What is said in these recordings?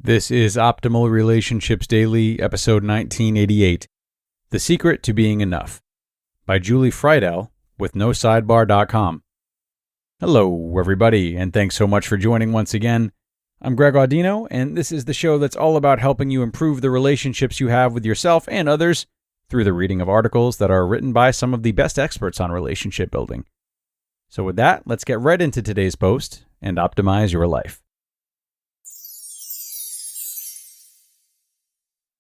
This is Optimal Relationships Daily, episode 1988, The Secret to Being Enough, by Julie Freidell with NoSidebar.com. Hello, everybody, and thanks so much for joining once again. I'm Greg Audino, and this is the show that's all about helping you improve the relationships you have with yourself and others through the reading of articles that are written by some of the best experts on relationship building. So with that, let's get right into today's post and optimize your life.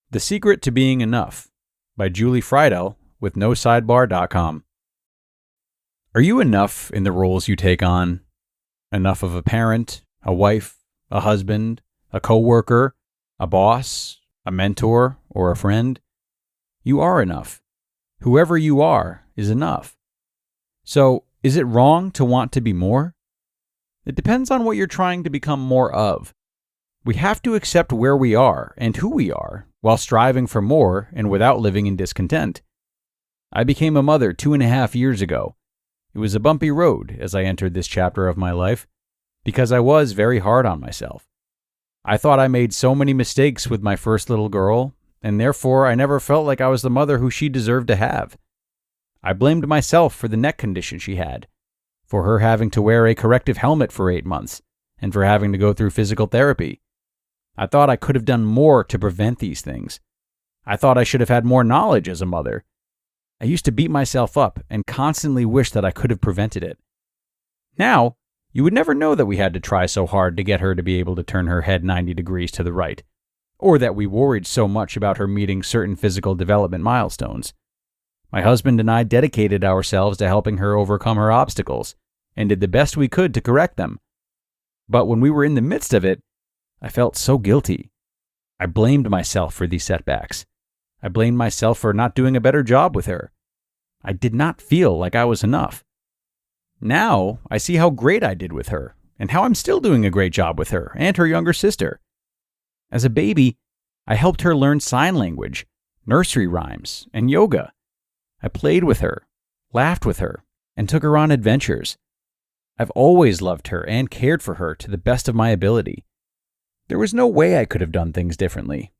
The Secret to Being Enough, by Julie Freidell with NoSidebar.com. Are you enough in the roles you take on? Enough of a parent, a wife, a husband, a coworker, a boss, a mentor, or a friend? You are enough. Whoever you are is enough. So, is it wrong to want to be more? It depends on what you're trying to become more of. We have to accept where we are and who we are while striving for more and without living in discontent. I became a mother 2.5 years ago. It was a bumpy road as I entered this chapter of my life because I was very hard on myself. I thought I made so many mistakes with my first little girl, and therefore I never felt like I was the mother who she deserved to have. I blamed myself for the neck condition she had, for her having to wear a corrective helmet for 8 months, and for having to go through physical therapy. I thought I could have done more to prevent these things. I thought I should have had more knowledge as a mother. I used to beat myself up and constantly wish that I could have prevented it. Now, you would never know that we had to try so hard to get her to be able to turn her head 90 degrees to the right, or that we worried so much about her meeting certain physical development milestones. My husband and I dedicated ourselves to helping her overcome her obstacles and did the best we could to correct them. But when we were in the midst of it, I felt so guilty. I blamed myself for these setbacks. I blamed myself for not doing a better job with her. I did not feel like I was enough. Now, I see how great I did with her, and how I'm still doing a great job with her and her younger sister. As a baby, I helped her learn sign language, nursery rhymes, and yoga. I played with her, laughed with her, and took her on adventures. I've always loved her and cared for her to the best of my ability. There was no way I could have done things differently.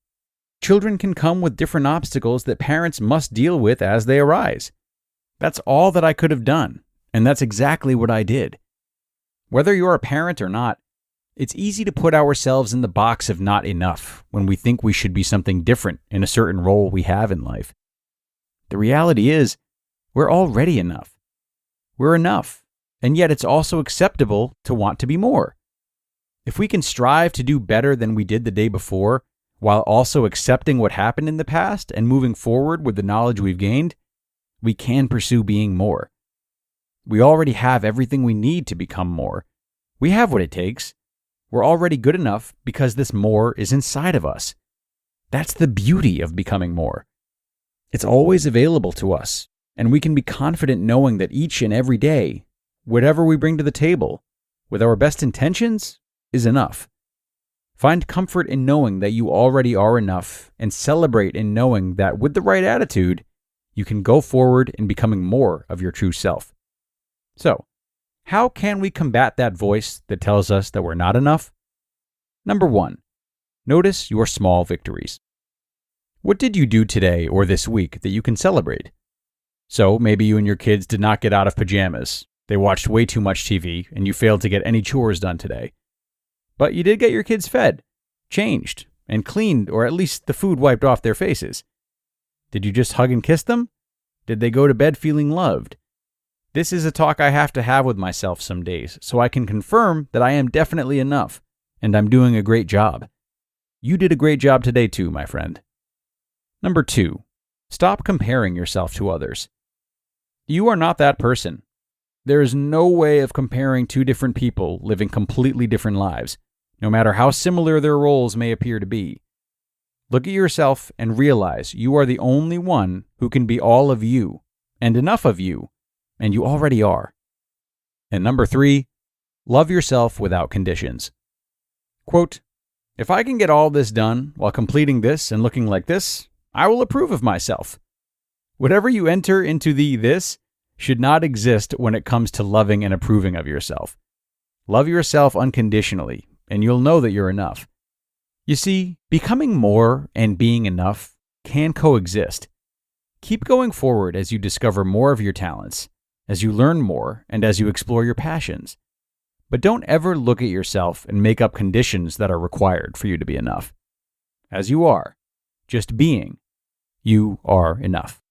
Children can come with different obstacles that parents must deal with as they arise. That's all that I could have done, and that's exactly what I did. Whether you're a parent or not, it's easy to put ourselves in the box of not enough when we think we should be something different in a certain role we have in life. The reality is, we're already enough. We're enough, and yet it's also acceptable to want to be more. If we can strive to do better than we did the day before, while also accepting what happened in the past and moving forward with the knowledge we've gained, we can pursue being more. We already have everything we need to become more. We have what it takes. We're already good enough because this more is inside of us. That's the beauty of becoming more. It's always available to us, and we can be confident knowing that each and every day, whatever we bring to the table, with our best intentions, is enough. Find comfort in knowing that you already are enough, and celebrate in knowing that with the right attitude, you can go forward in becoming more of your true self. So, how can we combat that voice that tells us that we're not enough? Number 1, notice your small victories. What did you do today or this week that you can celebrate? So, maybe you and your kids did not get out of pajamas. They watched way too much TV, and you failed to get any chores done today. But you did get your kids fed, changed, and cleaned, or at least the food wiped off their faces. Did you just hug and kiss them? Did they go to bed feeling loved? This is a talk I have to have with myself some days, so I can confirm that I am definitely enough, and I'm doing a great job. You did a great job today too, my friend. Number 2, stop comparing yourself to others. You are not that person. There is no way of comparing two different people living completely different lives, no matter how similar their roles may appear to be. Look at yourself and realize you are the only one who can be all of you, and enough of you, and you already are. And number 3, love yourself without conditions. Quote, "If I can get all this done while completing this and looking like this, I will approve of myself." Whatever you enter into the this should not exist when it comes to loving and approving of yourself. Love yourself unconditionally, and you'll know that you're enough. You see, becoming more and being enough can coexist. Keep going forward as you discover more of your talents, as you learn more, and as you explore your passions. But don't ever look at yourself and make up conditions that are required for you to be enough. As you are, just being, you are enough.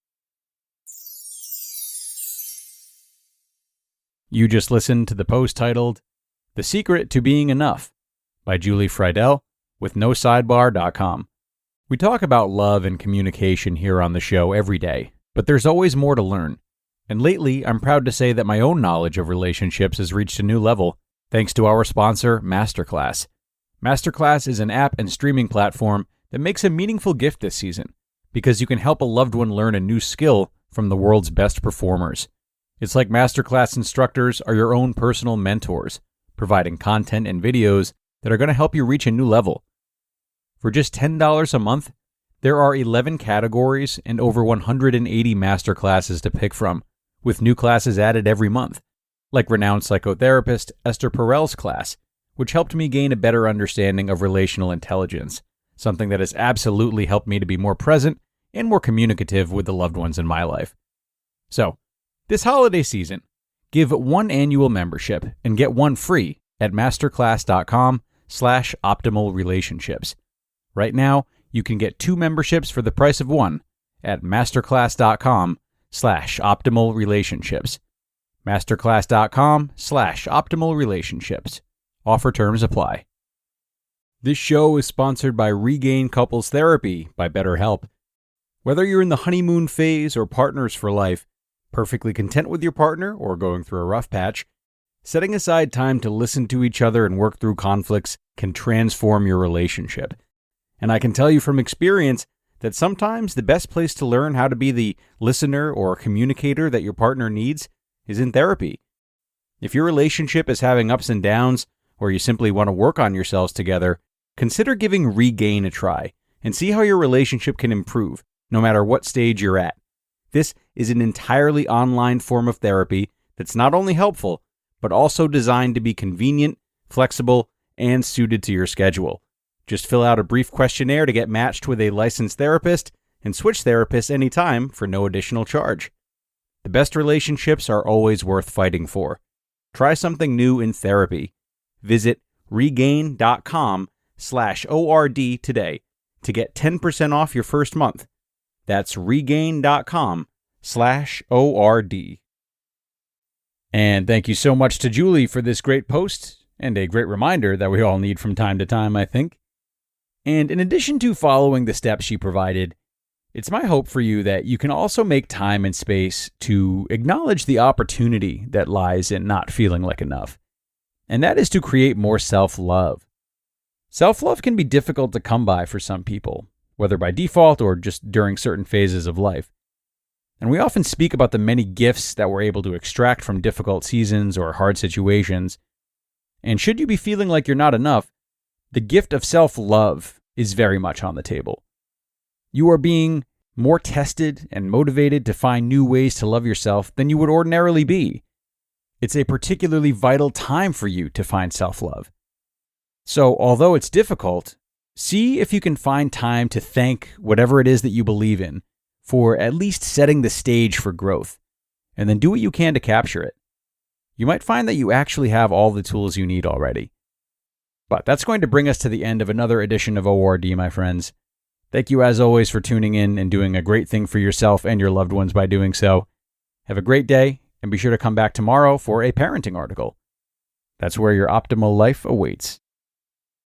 You just listened to the post titled, "The Secret to Being Enough" by Julie Freidell with NoSidebar.com. We talk about love and communication here on the show every day, but there's always more to learn. And lately, I'm proud to say that my own knowledge of relationships has reached a new level, thanks to our sponsor, Masterclass. Masterclass is an app and streaming platform that makes a meaningful gift this season, because you can help a loved one learn a new skill from the world's best performers. It's like Masterclass instructors are your own personal mentors, providing content and videos that are going to help you reach a new level. For just $10 a month, there are 11 categories and over 180 masterclasses to pick from, with new classes added every month, like renowned psychotherapist Esther Perel's class, which helped me gain a better understanding of relational intelligence, something that has absolutely helped me to be more present and more communicative with the loved ones in my life. So, this holiday season, give one annual membership and get one free at masterclass.com/optimalrelationships. Right now, you can get 2 memberships for the price of one at masterclass.com/optimalrelationships. masterclass.com/optimalrelationships. Offer terms apply. This show is sponsored by Regain Couples Therapy by BetterHelp. Whether you're in the honeymoon phase or partners for life, perfectly content with your partner or going through a rough patch, setting aside time to listen to each other and work through conflicts can transform your relationship. And I can tell you from experience that sometimes the best place to learn how to be the listener or communicator that your partner needs is in therapy. If your relationship is having ups and downs, or you simply want to work on yourselves together, consider giving Regain a try and see how your relationship can improve, no matter what stage you're at. This is an entirely online form of therapy that's not only helpful, but also designed to be convenient, flexible, and suited to your schedule. Just fill out a brief questionnaire to get matched with a licensed therapist and switch therapists anytime for no additional charge. The best relationships are always worth fighting for. Try something new in therapy. Visit regain.com/ORD today to get 10% off your first month. That's regain.com/ORD. And thank you so much to Julie for this great post and a great reminder that we all need from time to time, I think. And in addition to following the steps she provided, it's my hope for you that you can also make time and space to acknowledge the opportunity that lies in not feeling like enough. And that is to create more self-love. Self-love can be difficult to come by for some people, whether by default or just during certain phases of life. And we often speak about the many gifts that we're able to extract from difficult seasons or hard situations. And should you be feeling like you're not enough, the gift of self-love is very much on the table. You are being more tested and motivated to find new ways to love yourself than you would ordinarily be. It's a particularly vital time for you to find self-love. So, although it's difficult, see if you can find time to thank whatever it is that you believe in for at least setting the stage for growth, and then do what you can to capture it. You might find that you actually have all the tools you need already. But that's going to bring us to the end of another edition of ORD, my friends. Thank you as always for tuning in and doing a great thing for yourself and your loved ones by doing so. Have a great day, and be sure to come back tomorrow for a parenting article. That's where your optimal life awaits.